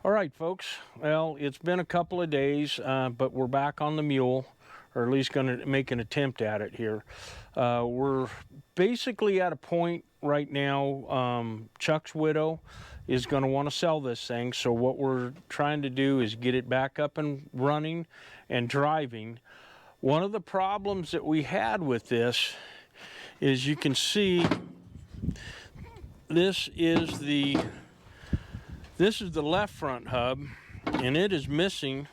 All right, folks. Well, it's been a couple of days, but we're back on the Mule, or at least going to make an attempt at it here. We're basically at a point right now. Chuck's widow is going to want to sell this thing, so what we're trying to do is get it back up and running and driving. One of the problems that we had with this is, you can see this is the left front hub, and it is missing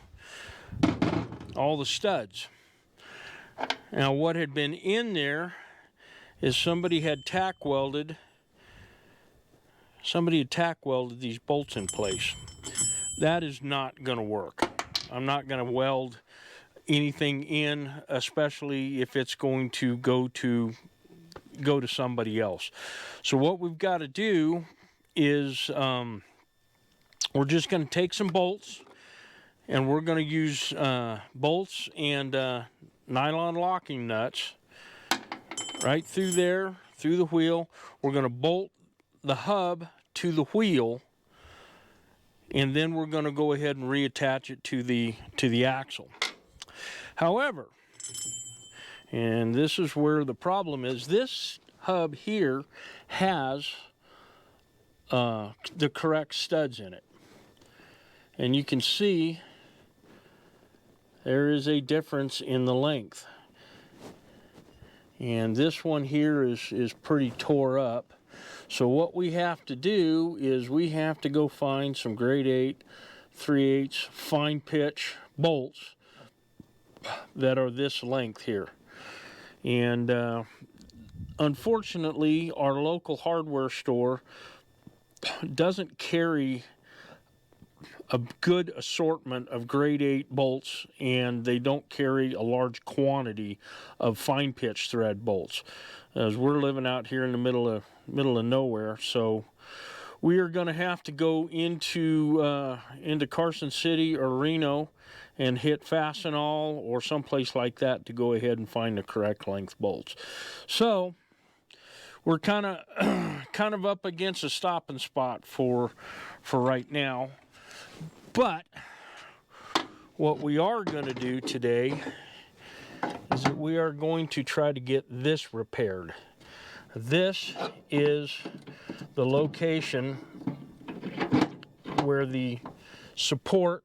all the studs. Now, what had been in there is somebody had tack welded these bolts in place. That is not going to work. I'm not going to weld anything in, especially if it's going to go to somebody else. So what we've got to do is we're just going to take some bolts, and we're going to use bolts and nylon locking nuts right through there, through the wheel. We're going to bolt the hub to the wheel, and then we're going to go ahead and reattach it to the axle. However, and this is where the problem is, this hub here has the correct studs in it. And you can see there is a difference in the length. And this one here is pretty tore up. So what we have to do is we have to go find some grade 8, 3/8 fine pitch bolts that are this length here. And unfortunately, our local hardware store doesn't carry a good assortment of grade 8 bolts, and they don't carry a large quantity of fine pitch thread bolts, as we're living out here in the middle of nowhere. So we are going to have to go into Carson City or Reno and hit Fastenal or someplace like that to go ahead and find the correct length bolts. So we're kind of up against a stopping spot for right now. But what we are going to do today is that we are going to try to get this repaired. This is the location where the support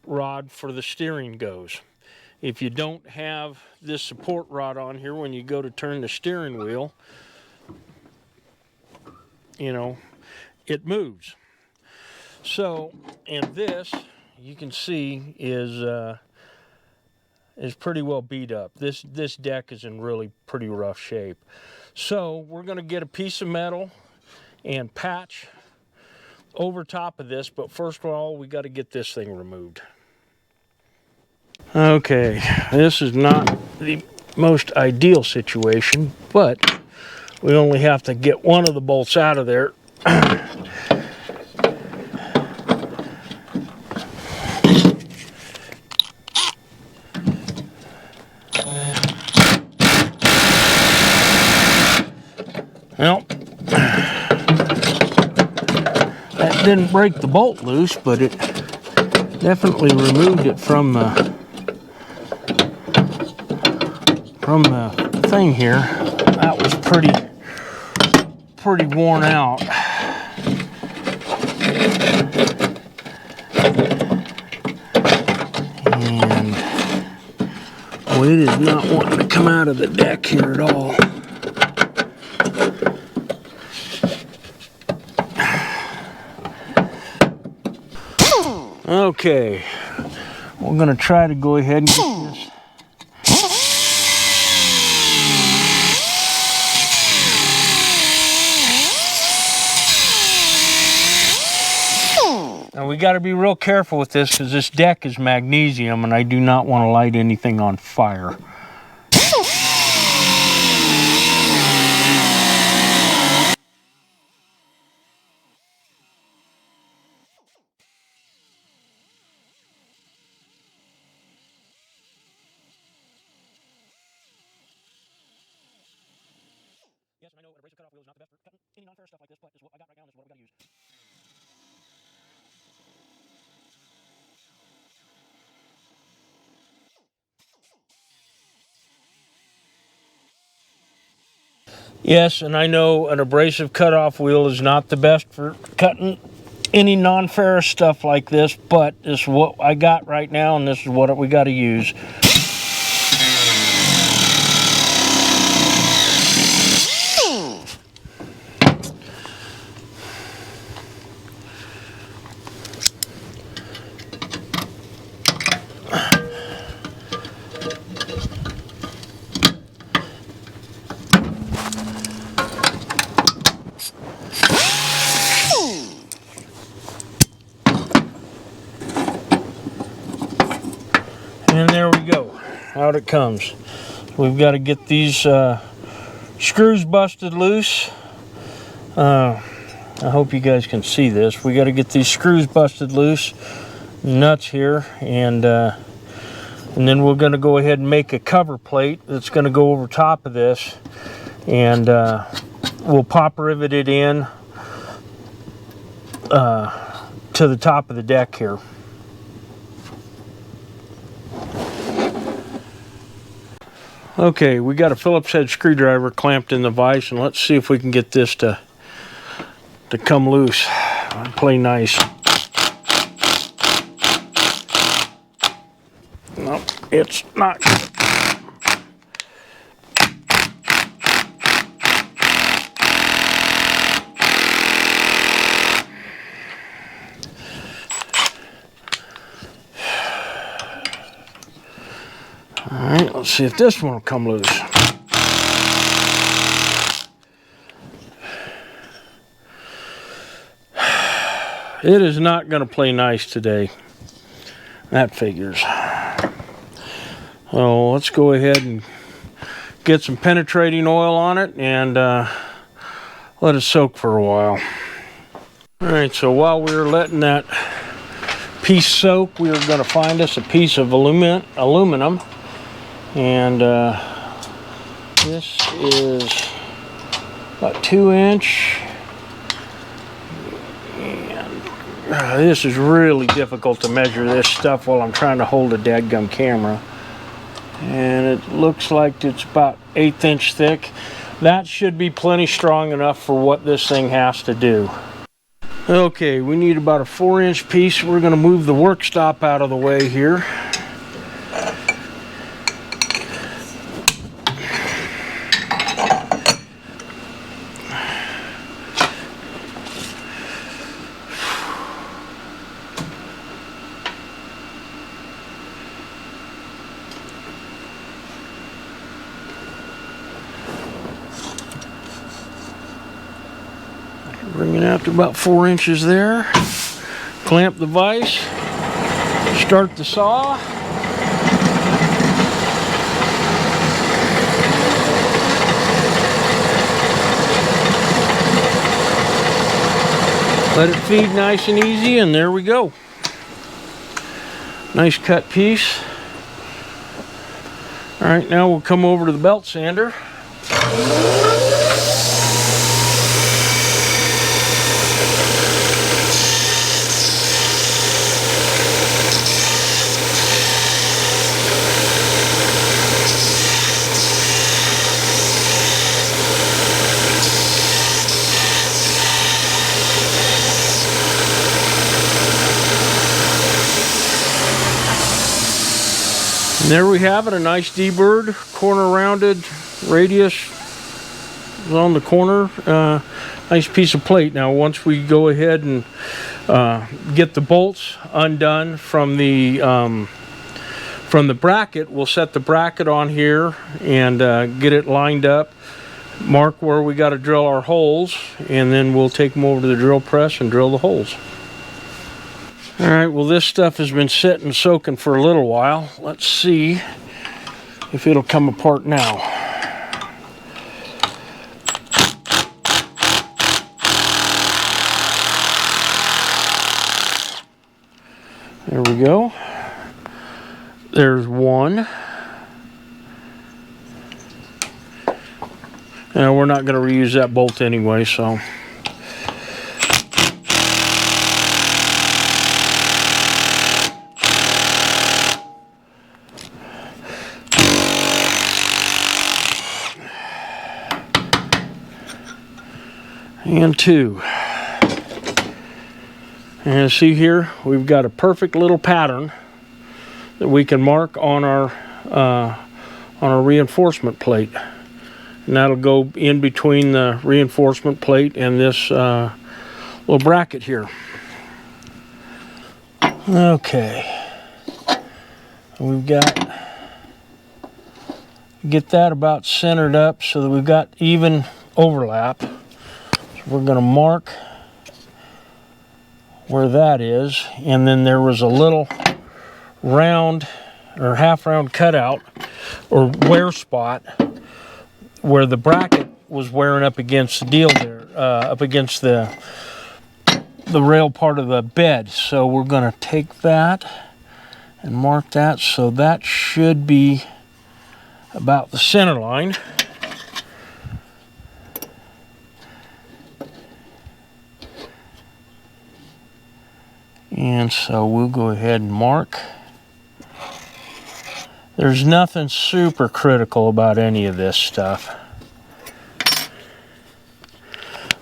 rod for the steering goes. If you don't have this support rod on here when you go to turn the steering wheel, you know, it moves. So, and this, you can see, is pretty well beat up. This deck is in really pretty rough shape. So we're going to get a piece of metal and patch over top of this, but first of all, we got to get this thing removed. Okay, this is not the most ideal situation, but we only have to get one of the bolts out of there. Well, that didn't break the bolt loose, but it definitely removed it from the thing here. That was pretty worn out. And well, it is not wanting to come out of the deck here at all. Okay, we're going to try to go ahead and get this. Now we got to be real careful with this, because this deck is magnesium and I do not want to light anything on fire. Yes, I know an abrasive cutoff wheel is not the best for cutting any non-ferrous stuff like this, but I got right now, this is what we got to use. Yes, and I know an abrasive cutoff wheel is not the best for cutting any non-ferrous stuff like this, but this is what I got right now, and this is what we got to use. And there we go, out it comes. We've got to get these screws busted loose. I hope you guys can see this. We got to get these screws busted loose, nuts here, and then we're going to go ahead and make a cover plate that's going to go over top of this, and we'll pop rivet it in to the top of the deck here. Okay, we got a Phillips head screwdriver clamped in the vise, and let's see if we can get this to come loose and play nice. Nope, it's not. All right, let's see if this one will come loose. It is not going to play nice today. That figures. So let's go ahead and get some penetrating oil on it and let it soak for a while. All right, so while we were letting that piece soak, we were going to find us a piece of aluminum. And this is about 2 inch. And this is really difficult to measure this stuff while I'm trying to hold a dadgum camera. And it looks like it's about 1/8 inch thick. That should be plenty strong enough for what this thing has to do. Okay, we need about a 4 inch piece. We're going to move the work stop out of the way here. Bring it out to about 4 inches there. Clamp the vise. Start the saw. Let it feed nice and easy, and there we go. Nice cut piece. All right, now we'll come over to the belt sander. And there we have it, a nice D-bird, corner rounded, radius is on the corner. Nice piece of plate. Now once we go ahead and get the bolts undone from the bracket, we'll set the bracket on here and get it lined up, mark where we got to drill our holes, and then we'll take them over to the drill press and drill the holes. All right, well, this stuff has been sitting soaking for a little while. Let's see if it'll come apart now. There we go. There's one. Now, we're not going to reuse that bolt anyway, so. and 2. And see here, we've got a perfect little pattern that we can mark on our reinforcement plate. And that'll go in between the reinforcement plate and this little bracket here. Okay. We've got, get that about centered up so that we've got even overlap. So we're going to mark where that is, and then there was a little round or half round cutout or wear spot where the bracket was wearing up against the deal there, up against the rail part of the bed. So we're going to take that and mark that, so that should be about the center line. And so we'll go ahead and mark. There's nothing super critical about any of this stuff.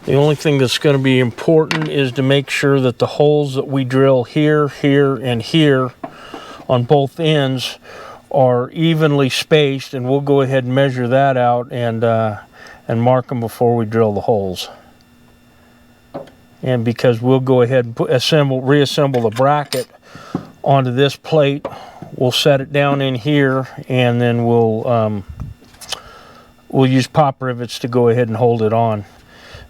The only thing that's going to be important is to make sure that the holes that we drill here, here, and here on both ends are evenly spaced, and we'll go ahead and measure that out and mark them before we drill the holes. And because we'll go ahead and reassemble the bracket onto this plate, we'll set it down in here, and then we'll use pop rivets to go ahead and hold it on.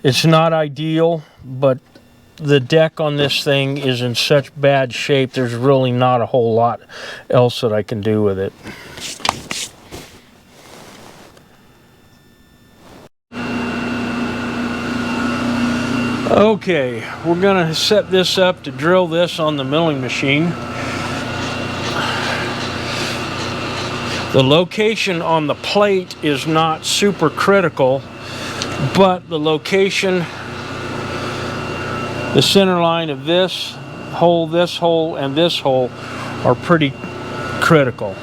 It's not ideal, but the deck on this thing is in such bad shape, there's really not a whole lot else that I can do with it. Okay, we're going to set this up to drill this on the milling machine. The location on the plate is not super critical, but the location, the center line of this hole, and this hole are pretty critical.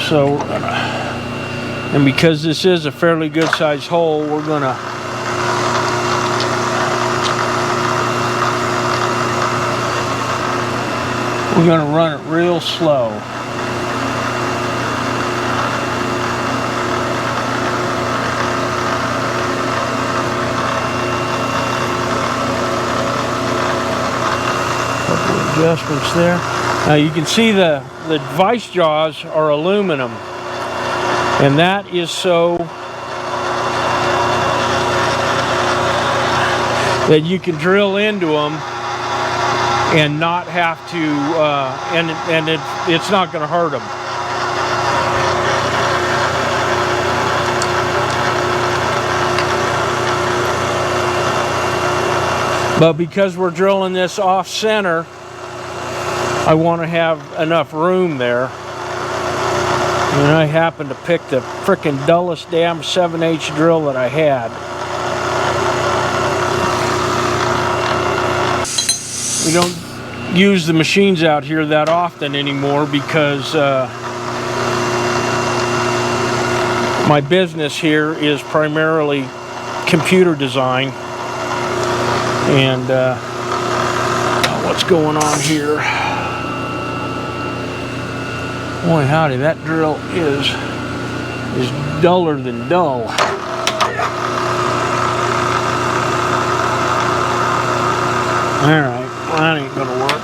So, and because this is a fairly good sized hole, we're going to run it real slow. Couple of adjustments there. Now you can see the vice jaws are aluminum, and that is so that you can drill into them and not have to, and it's not going to hurt them. But because we're drilling this off center, I want to have enough room there. And I happened to pick the frickin' dullest damn 7/8 drill that I had. We don't use the machines out here that often anymore because my business here is primarily computer design. And what's going on here? Boy howdy, that drill is duller than dull. Alright, well, that ain't gonna work.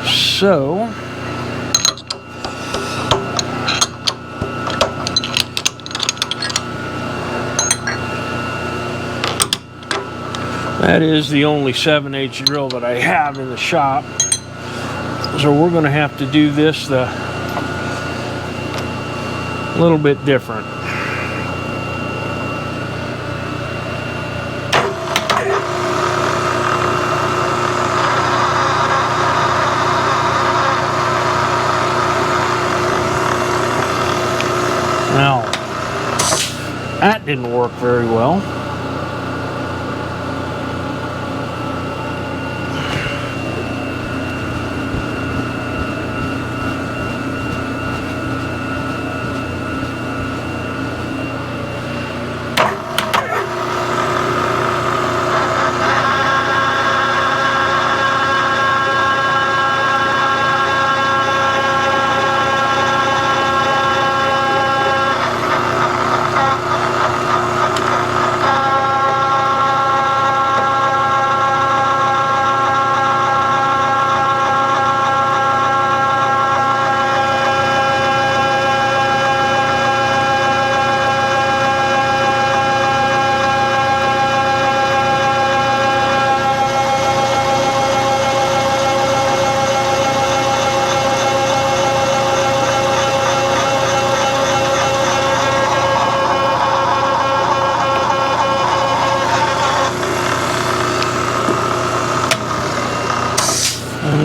So that is the only 7/8 drill that I have in the shop. So we're going to have to do this a little bit different. Now, that didn't work very well.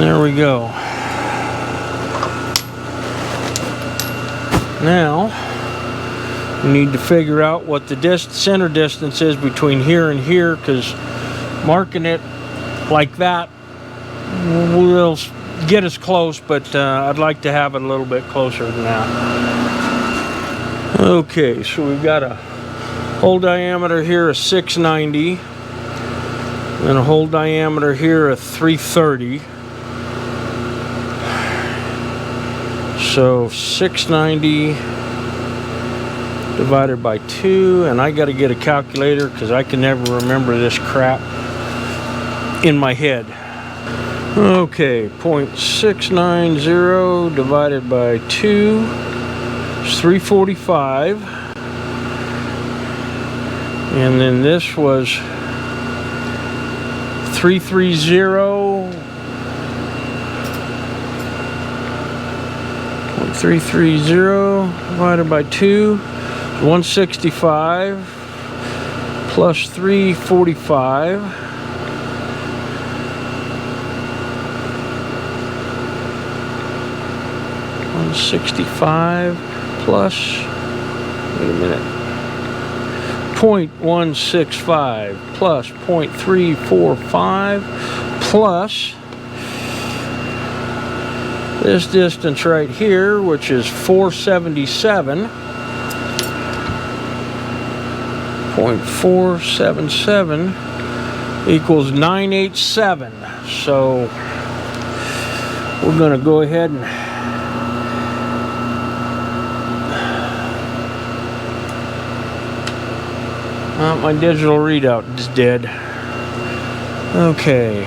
And there we go. Now, we need to figure out what the center distance is between here and here, because marking it like that will get us close, but I'd like to have it a little bit closer than that. Okay, so we've got a hole diameter here of 690, and a hole diameter here of 330. So 690 divided by 2, and I got to get a calculator because I can never remember this crap in my head. Okay, 0.690 divided by 2 is 345. And then this was 330. 330 divided by 2 is 165 plus 345. 165 plus, wait a minute, 0.165 plus 0.345 plus this distance right here, which is 477. 0.477 equals 987. So we're going to go ahead and my digital readout is dead. Okay.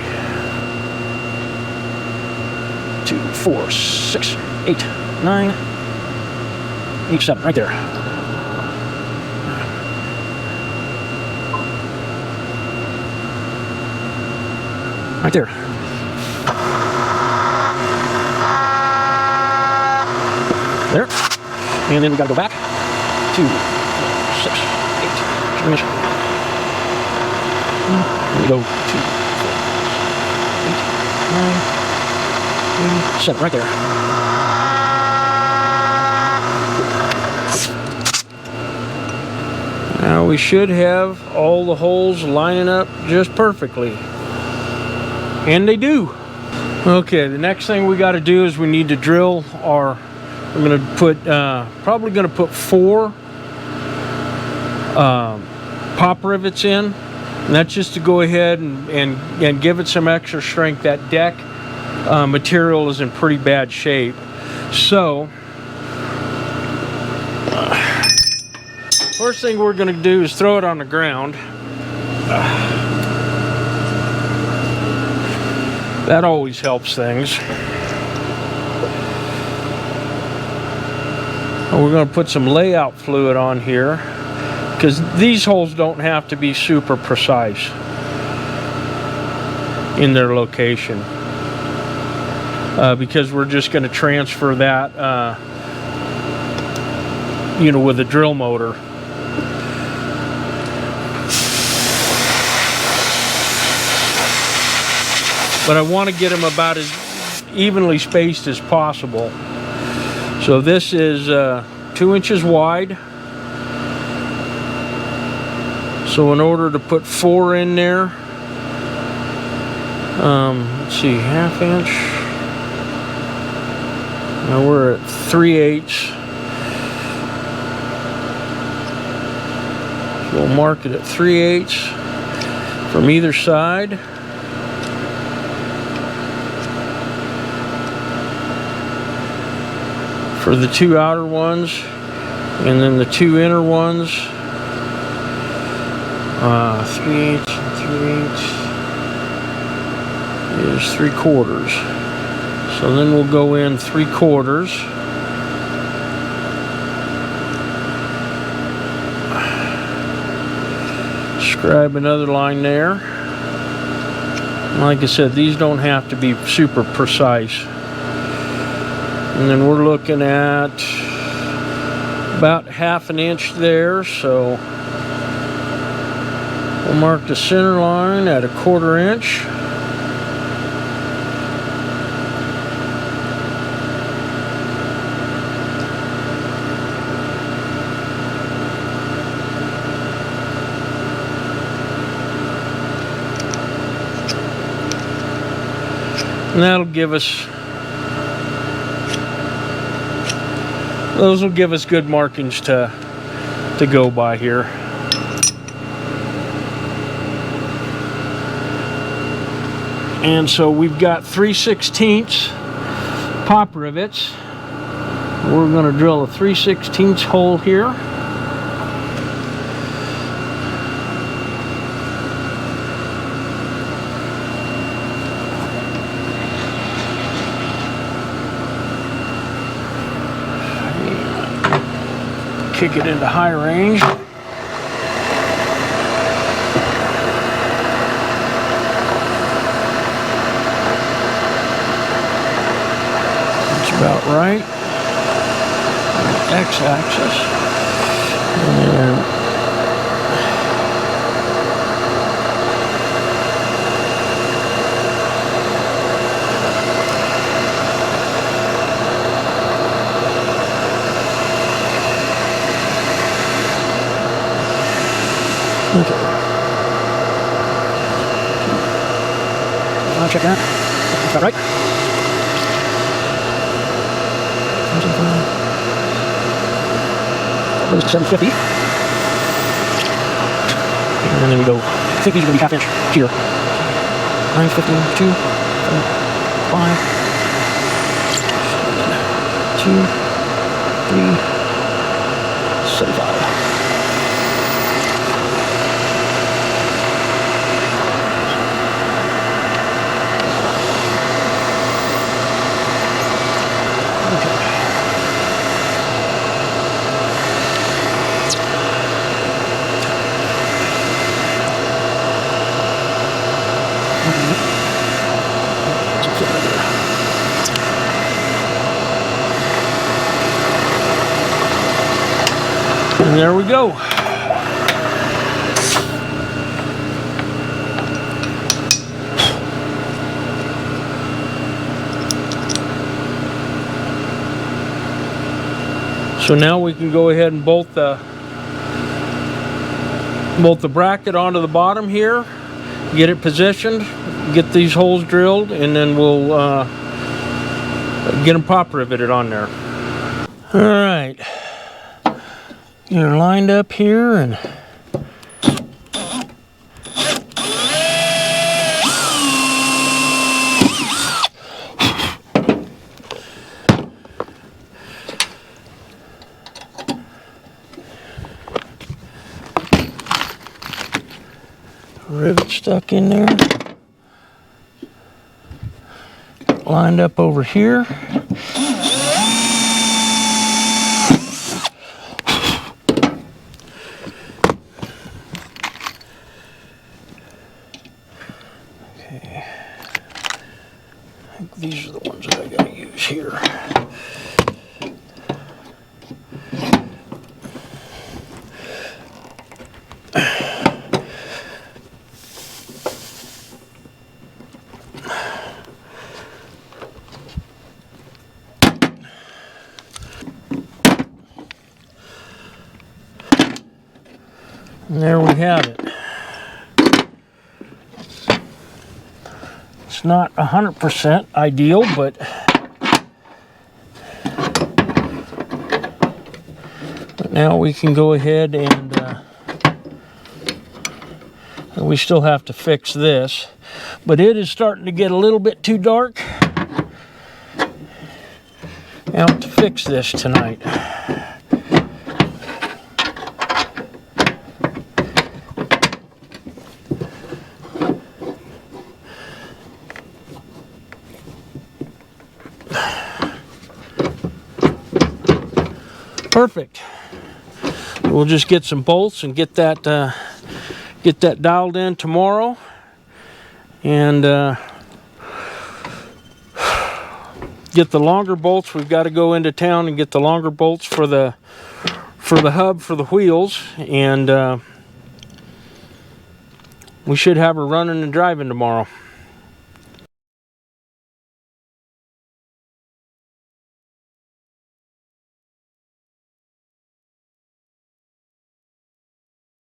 2, 4, 6, 8, 9, 8, 7, right there. Right there. There. And then we gotta go back. 2, 4, 6, 8. Here we go. 2, 4, 8, 9, 7, right there. Now we should have all the holes lining up just perfectly. And they do. Okay, the next thing we got to do is we need to drill our, I'm going to put, probably going to put 4 pop rivets in. And that's just to go ahead and give it some extra strength. That deck material is in pretty bad shape. So, first thing we're going to do is throw it on the ground. That always helps things. And we're going to put some layout fluid on here, because these holes don't have to be super precise in their location, because we're just going to transfer that you know, with a drill motor. But I want to get them about as evenly spaced as possible. So this is 2 inches wide. So in order to put 4 in there, let's see, 1/2 inch. Now we're at 3/8. So we'll mark it at 3/8 from either side. For the 2 outer ones, and then the 2 inner ones, 3/8 and 3/8 is 3/4. So then we'll go in 3/4. Scribe another line there. Like I said, these don't have to be super precise. And then we're looking at about 1/2 inch there, so we'll mark the center line at 1/4 inch. And that'll give us, those will give us good markings to go by here. And so we've got 3/16 pop rivets. We're going to drill a 3/16 hole here. Kick it into high range. About right. X-axis. And okay. I'll check that. That's about right. That was 750. And then we go, I think these are going to be half inch here. 950, 2, 5, 2, 3, 75. And there we go. So now we can go ahead and bolt the bracket onto the bottom here, get it positioned, get these holes drilled, and then we'll get them pop riveted on there. All right. You're lined up here and rivet stuck in there, lined up over here. These are the ones that I gotta use here. And there we have it. It's not 100% ideal, but now we can go ahead and we still have to fix this, but it is starting to get a little bit too dark out to fix this tonight. Perfect. We'll just get some bolts and get that dialed in tomorrow, and get the longer bolts. We've got to go into town and get the longer bolts for the hub for the wheels, and we should have her running and driving tomorrow.